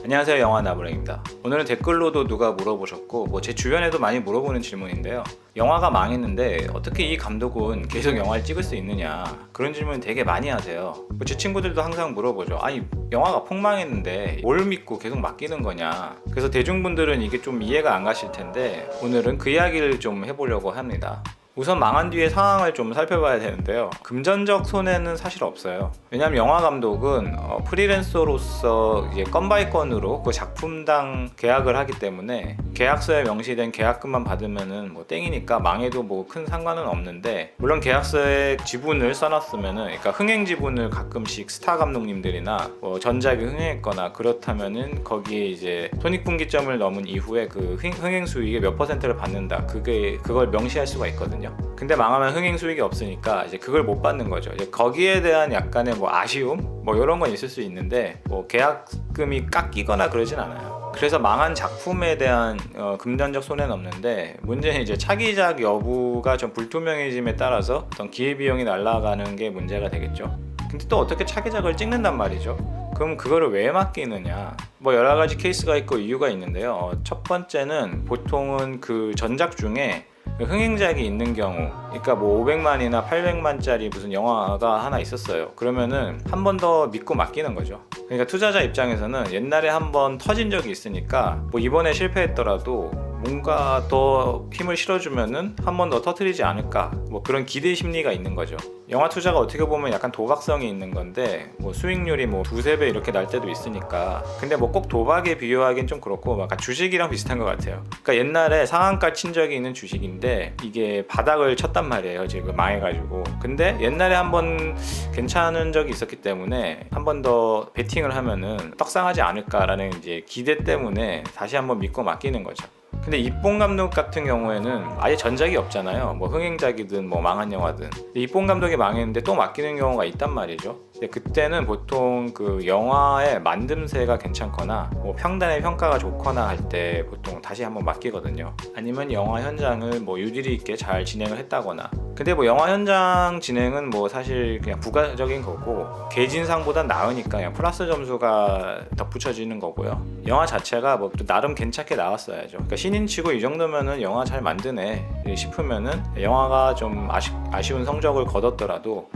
안녕하세요, 영화 나부랭입니다. 오늘은 댓글로도 누가 물어보셨고 제 주변에도 많이 물어보는 질문인데요. 영화가 망했는데 어떻게 이 감독은 계속 영화를 찍을 수 있느냐, 그런 질문 되게 많이 하세요. 제 친구들도 항상 물어보죠. 아니, 영화가 폭망했는데 뭘 믿고 계속 맡기는 거냐. 그래서 대중분들은 이게 좀 이해가 안 가실 텐데 오늘은 그 이야기를 좀 해보려고 합니다. 우선 망한 뒤의 상황을 좀 살펴봐야 되는데요. 금전적 손해는 사실 없어요. 왜냐하면 영화 감독은 프리랜서로서 이제 건 바이 건으로 그 작품당 계약을 하기 때문에 계약서에 명시된 계약금만 받으면은 땡이니까 망해도 큰 상관은 없는데, 물론 계약서에 지분을 써놨으면은, 그러니까 흥행 지분을 가끔씩 스타 감독님들이나 전작이 흥행했거나 그렇다면은 거기에 이제 손익분기점을 넘은 이후에 그 흥행 수익의 몇 %를 받는다, 그걸 명시할 수가 있거든요. 근데 망하면 흥행 수익이 없으니까 이제 그걸 못 받는 거죠. 이제 거기에 대한 약간의 아쉬움 이런 건 있을 수 있는데 계약금이 깎이거나 그러진 않아요. 그래서 망한 작품에 대한 금전적 손해는 없는데, 문제는 이제 차기작 여부가 좀 불투명해짐에 따라서 어떤 기회비용이 날아가는 게 문제가 되겠죠. 근데 또 어떻게 차기작을 찍는단 말이죠. 그럼 그거를 왜 맡기느냐, 여러 가지 케이스가 있고 이유가 있는데요. 첫 번째는 보통은 그 전작 중에 흥행작이 있는 경우, 그러니까 500만이나 800만짜리 무슨 영화가 하나 있었어요. 그러면은 한 번 더 믿고 맡기는 거죠. 그러니까 투자자 입장에서는 옛날에 한 번 터진 적이 있으니까 이번에 실패했더라도 뭔가 더 힘을 실어주면은 한 번 더 터뜨리지 않을까, 그런 기대 심리가 있는 거죠. 영화 투자가 어떻게 보면 약간 도박성이 있는 건데 수익률이 두세 배 이렇게 날 때도 있으니까. 근데 꼭 도박에 비유하기엔 좀 그렇고 약간 주식이랑 비슷한 것 같아요. 그러니까 옛날에 상한가 친 적이 있는 주식인데 이게 바닥을 쳤단 말이에요, 지금 망해가지고. 근데 옛날에 한번 괜찮은 적이 있었기 때문에 한 번 더 베팅을 하면은 떡상하지 않을까라는 이제 기대 때문에 다시 한번 믿고 맡기는 거죠. 근데 이뽕 감독 같은 경우에는 아예 전작이 없잖아요. 흥행작이든 망한 영화든. 이뽕 감독이 망했는데 또 맡기는 경우가 있단 말이죠. 근데 그때는 보통 그 영화의 만듦새가 괜찮거나 평단의 평가가 좋거나 할 때 보통 다시 한번 맡기거든요. 아니면 영화 현장을 유질이 있게 잘 진행을 했다거나. 근데 영화 현장 진행은 사실 그냥 부가적인 거고, 개진상보단 나으니까 그냥 플러스 점수가 덧붙여지는 거고요. 영화 자체가 나름 괜찮게 나왔어야죠. 그러니까 신인치고 이 정도면은 영화 잘 만드네 싶으면은 영화가 좀 아쉬운 성적을 거뒀더라도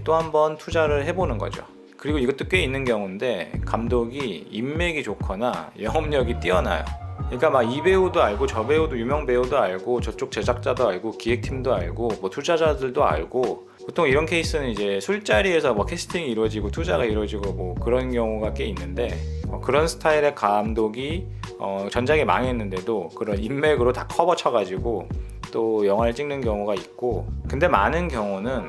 또 한 번 투자를 해보는 거죠. 그리고 이것도 꽤 있는 경우인데, 감독이 인맥이 좋거나 영업력이 뛰어나요. 그러니까 이 배우도 알고 저 배우도, 유명 배우도 알고 저쪽 제작자도 알고 기획팀도 알고 투자자들도 알고. 보통 이런 케이스는 이제 술자리에서 캐스팅이 이루어지고 투자가 이루어지고 그런 경우가 꽤 있는데, 그런 스타일의 감독이 전작이 망했는데도 그런 인맥으로 다 커버 쳐가지고 또 영화를 찍는 경우가 있고. 근데 많은 경우는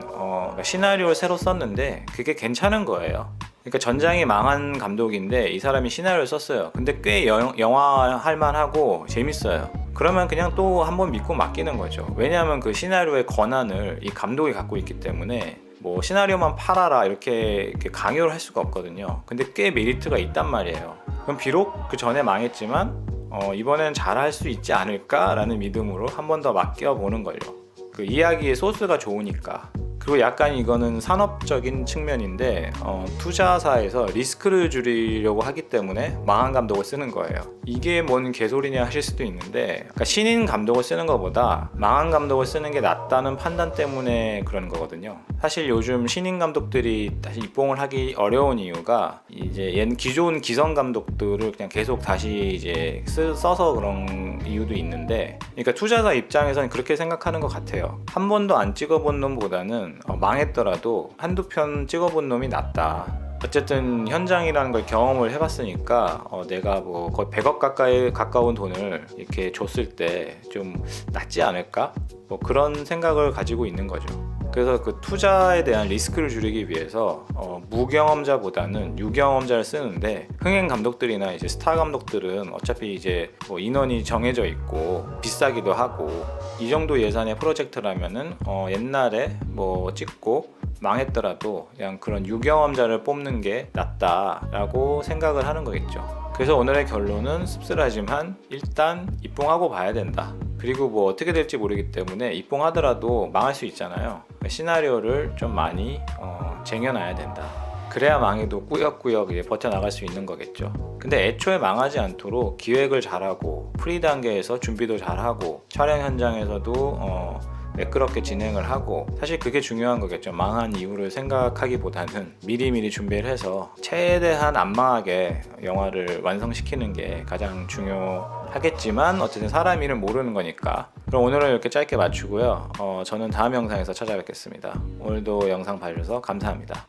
시나리오를 새로 썼는데 그게 괜찮은 거예요. 그러니까 전작이 망한 감독인데 이 사람이 시나리오를 썼어요. 근데 꽤 영화 할만하고 재밌어요. 그러면 그냥 또 한번 믿고 맡기는 거죠. 왜냐하면 그 시나리오의 권한을 이 감독이 갖고 있기 때문에 시나리오만 팔아라 이렇게 강요를 할 수가 없거든요. 근데 꽤 메리트가 있단 말이에요. 그럼 비록 그 전에 망했지만 이번엔 잘할 수 있지 않을까라는 믿음으로 한 번 더 맡겨보는 거죠. 그 이야기의 소스가 좋으니까. 그리고 약간 이거는 산업적인 측면인데 투자사에서 리스크를 줄이려고 하기 때문에 망한 감독을 쓰는 거예요. 이게 뭔 개소리냐 하실 수도 있는데, 그러니까 신인 감독을 쓰는 것보다 망한 감독을 쓰는 게 낫다는 판단 때문에 그러는 거거든요. 사실 요즘 신인 감독들이 다시 입봉을 하기 어려운 이유가 이제 기존 기성 감독들을 그냥 계속 다시 이제 써서 그런 이유도 있는데, 그러니까 투자사 입장에서는 그렇게 생각하는 것 같아요. 한 번도 안 찍어본 놈보다는 망했더라도 한두 편 찍어본 놈이 낫다. 어쨌든 현장이라는 걸 경험을 해봤으니까 내가 거의 100억 가까운 돈을 이렇게 줬을 때 좀 낫지 않을까? 그런 생각을 가지고 있는 거죠. 그래서 그 투자에 대한 리스크를 줄이기 위해서 무경험자보다는 유경험자를 쓰는데, 흥행 감독들이나 이제 스타 감독들은 어차피 이제 인원이 정해져 있고 비싸기도 하고, 이 정도 예산의 프로젝트라면은 옛날에 찍고 망했더라도 그냥 그런 유경험자를 뽑는 게 낫다라고 생각을 하는 거겠죠. 그래서 오늘의 결론은 씁쓸하지만 일단 입봉하고 봐야 된다. 그리고 어떻게 될지 모르기 때문에 입봉하더라도 망할 수 있잖아요. 시나리오를 좀 많이 쟁여놔야 된다. 그래야 망해도 꾸역꾸역 버텨나갈 수 있는 거겠죠. 근데 애초에 망하지 않도록 기획을 잘하고 프리 단계에서 준비도 잘하고 촬영 현장에서도 매끄럽게 진행을 하고, 사실 그게 중요한 거겠죠. 망한 이유를 생각하기보다는 미리미리 준비를 해서 최대한 안 망하게 영화를 완성시키는 게 가장 중요하겠지만 어쨌든 사람 일은 모르는 거니까. 그럼 오늘은 이렇게 짧게 마치고요. 저는 다음 영상에서 찾아뵙겠습니다. 오늘도 영상 봐주셔서 감사합니다.